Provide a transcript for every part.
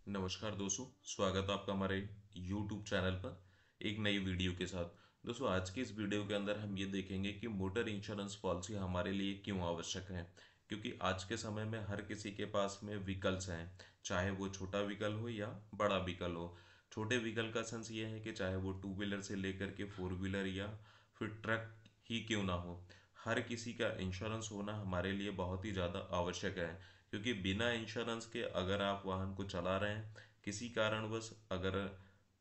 नमस्कार दोस्तों, स्वागत है आपका हमारे YouTube चैनल पर एक नई वीडियो के साथ। दोस्तों, आज की इस वीडियो के अंदर हम ये देखेंगे कि मोटर इंश्योरेंस पॉलिसी हमारे लिए क्यों आवश्यक है। क्योंकि आज के समय में हर किसी के पास में व्हीकल्स हैं, चाहे वो छोटा व्हीकल हो या बड़ा व्हीकल हो। छोटे व्हीकल का सेंस ये है कि चाहे वो टू व्हीलर से लेकर के फोर व्हीलर या फिर ट्रक ही क्यों ना हो, हर किसी का इंश्योरेंस होना हमारे लिए बहुत ही ज़्यादा आवश्यक है। क्योंकि बिना इंश्योरेंस के अगर आप वाहन को चला रहे हैं, किसी कारणवश अगर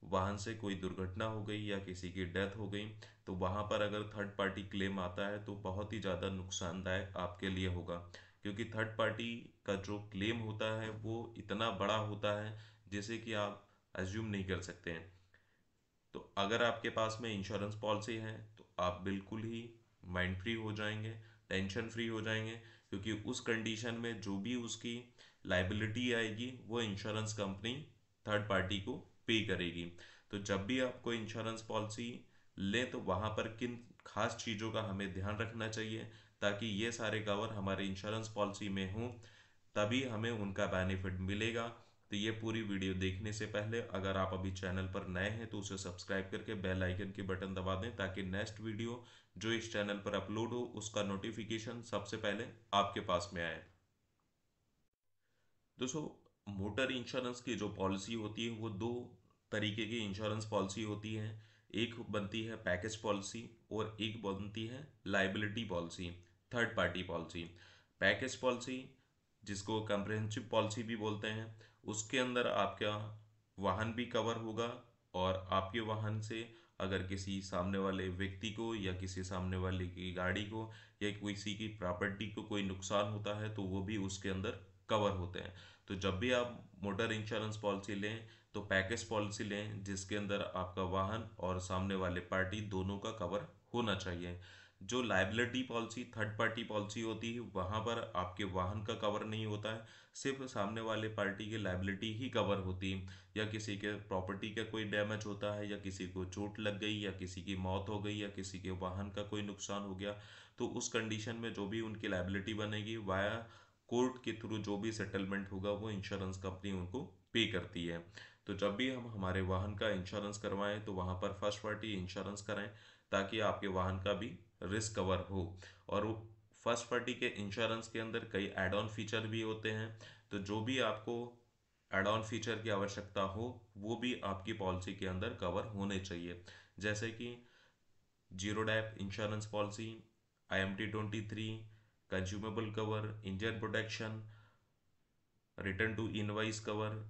वाहन से कोई दुर्घटना हो गई या किसी की डेथ हो गई, तो वहाँ पर अगर थर्ड पार्टी क्लेम आता है तो बहुत ही ज़्यादा नुकसानदायक आपके लिए होगा। क्योंकि थर्ड पार्टी का जो क्लेम होता है वो इतना बड़ा होता है जिसे कि आप एज्यूम नहीं कर सकते हैं। तो अगर आपके पास में इंश्योरेंस पॉलिसी है तो आप बिल्कुल ही माइंड फ्री हो जाएंगे, टेंशन फ्री हो जाएंगे। क्योंकि उस कंडीशन में जो भी उसकी लाइबिलिटी आएगी वो इंश्योरेंस कंपनी थर्ड पार्टी को पे करेगी। तो जब भी आप कोई इंश्योरेंस पॉलिसी लें तो वहाँ पर किन खास चीज़ों का हमें ध्यान रखना चाहिए ताकि ये सारे कवर हमारे इंश्योरेंस पॉलिसी में हों, तभी हमें उनका बेनिफिट मिलेगा। तो ये पूरी वीडियो देखने से पहले अगर आप अभी चैनल पर नए हैं तो उसे सब्सक्राइब करके बेल आइकन के बटन दबा दें ताकि नेक्स्ट वीडियो जो इस चैनल पर अपलोड हो उसका नोटिफिकेशन सबसे पहले आपके पास में आए। दोस्तों, मोटर इंश्योरेंस की जो पॉलिसी होती है वो दो तरीके की इंश्योरेंस पॉलिसी होती है। एक बनती है पैकेज पॉलिसी और एक बनती है liability policy, third party policy. Package policy, जिसको कंप्रिहेंसिव पॉलिसी भी बोलते हैं, उसके अंदर आपका वाहन भी कवर होगा और आपके वाहन से अगर किसी सामने वाले व्यक्ति को या किसी सामने वाले की गाड़ी को या किसी की प्रॉपर्टी को कोई नुकसान होता है तो वो भी उसके अंदर कवर होते हैं। तो जब भी आप मोटर इंश्योरेंस पॉलिसी लें तो पैकेज पॉलिसी लें जिसके अंदर आपका वाहन और सामने वाले पार्टी दोनों का कवर होना चाहिए। जो liability policy third party policy होती है वहाँ पर आपके वाहन का कवर नहीं होता है, सिर्फ सामने वाले पार्टी की लाइबिलिटी ही कवर होती है। या किसी के प्रॉपर्टी का कोई डैमेज होता है या किसी को चोट लग गई या किसी की मौत हो गई या किसी के वाहन का कोई नुकसान हो गया, तो उस कंडीशन में जो भी उनकी लाइबिलिटी बनेगी वाया कोर्ट के थ्रू जो भी सेटलमेंट होगा वो इंश्योरेंस कंपनी उनको पे करती है। तो जब भी हम हमारे वाहन का इंश्योरेंस करवाएं तो वहाँ पर फर्स्ट पार्टी इंश्योरेंस कराएं ताकि आपके वाहन का भी रिस्क कवर हो। और फर्स्ट पार्टी के इंश्योरेंस के अंदर कई एड ऑन फीचर भी होते हैं। तो जो भी आपको एड ऑन फीचर की आवश्यकता हो वो भी आपकी पॉलिसी के अंदर कवर होने चाहिए। जैसे कि zero dep insurance policy, IMT-23, consumable cover, engine protection, return to invoice cover,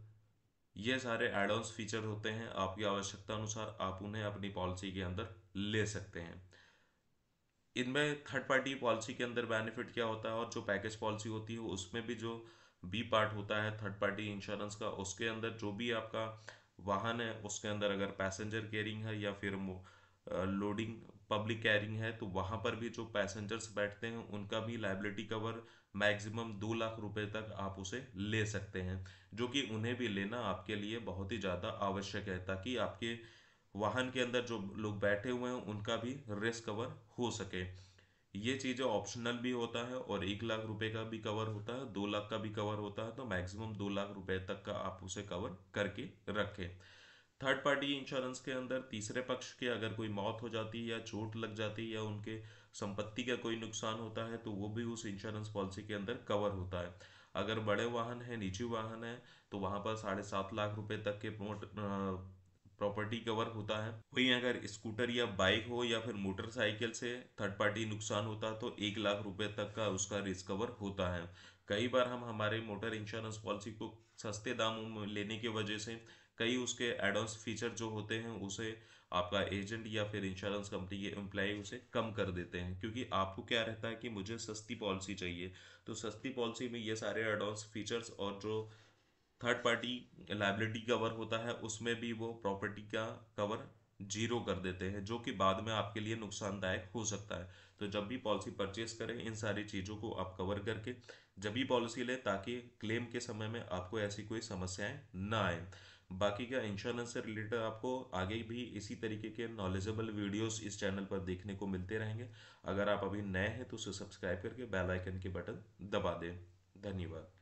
ये सारे एड ऑन्स फीचर होते हैं। आपकी आवश्यकता अनुसार आप उन्हें अपनी पॉलिसी के अंदर ले सकते हैं। इनमें थर्ड पार्टी पॉलिसी के अंदर बेनिफिट क्या होता है और जो पैकेज पॉलिसी होती है उसमें भी जो बी पार्ट होता है थर्ड पार्टी इंश्योरेंस का, उसके अंदर जो भी आपका वाहन है उसके अंदर अगर पैसेंजर केयरिंग है या फिर लोडिंग पब्लिक कैरिंग है तो वहाँ पर भी जो पैसेंजर्स बैठते हैं उनका भी लाइबिलिटी कवर मैक्सिमम 2 लाख रुपए तक आप उसे ले सकते हैं। जो कि उन्हें भी लेना आपके लिए बहुत ही ज़्यादा आवश्यक है ताकि आपके वाहन के अंदर जो लोग बैठे हुए हैं उनका भी रिस्क कवर हो सके। ये चीज़ें ऑप्शनल भी होता है और 1 लाख रुपए का भी कवर होता है, 2 लाख का भी कवर होता है। तो मैक्सिमम 2 लाख रुपए तक का आप उसे कवर करके रखें। थर्ड पार्टी इंश्योरेंस के अंदर तीसरे पक्ष के अगर कोई मौत हो जाती है या चोट लग जाती है या उनके संपत्ति का कोई नुकसान होता है तो वो भी उस इंश्योरेंस पॉलिसी के अंदर कवर होता है। अगर बड़े वाहन है, निजी वाहन है, तो वहाँ पर 7.5 लाख रुपए तक के प्रॉपर्टी कवर होता है। वहीं अगर स्कूटर या बाइक हो या फिर मोटरसाइकिल से थर्ड पार्टी नुकसान होता है तो 1 लाख रुपए तक का उसका रिस्क कवर होता है। कई बार हम हमारे मोटर इंश्योरेंस पॉलिसी को सस्ते दामों में लेने की वजह से कई उसके एडवांस फीचर जो होते हैं उसे आपका एजेंट या फिर इंश्योरेंस कंपनी के एम्प्लॉय उसे कम कर देते हैं। क्योंकि आपको क्या रहता है कि मुझे सस्ती पॉलिसी चाहिए, तो सस्ती पॉलिसी में ये सारे एडवांस फीचर्स और जो थर्ड पार्टी लाइबिलिटी कवर होता है उसमें भी वो प्रॉपर्टी का कवर जीरो कर देते हैं, जो कि बाद में आपके लिए नुकसानदायक हो सकता है। तो जब भी पॉलिसी परचेस करें इन सारी चीज़ों को आप कवर करके जब भी पॉलिसी लें ताकि क्लेम के समय में आपको ऐसी कोई समस्याएं ना आए। बाकी का इंश्योरेंस से रिलेटेड आपको आगे भी इसी तरीके के नॉलेजेबल वीडियोस इस चैनल पर देखने को मिलते रहेंगे। अगर आप अभी नए हैं तो उसे सब्सक्राइब करके बेल आइकन के बटन दबा दें। धन्यवाद।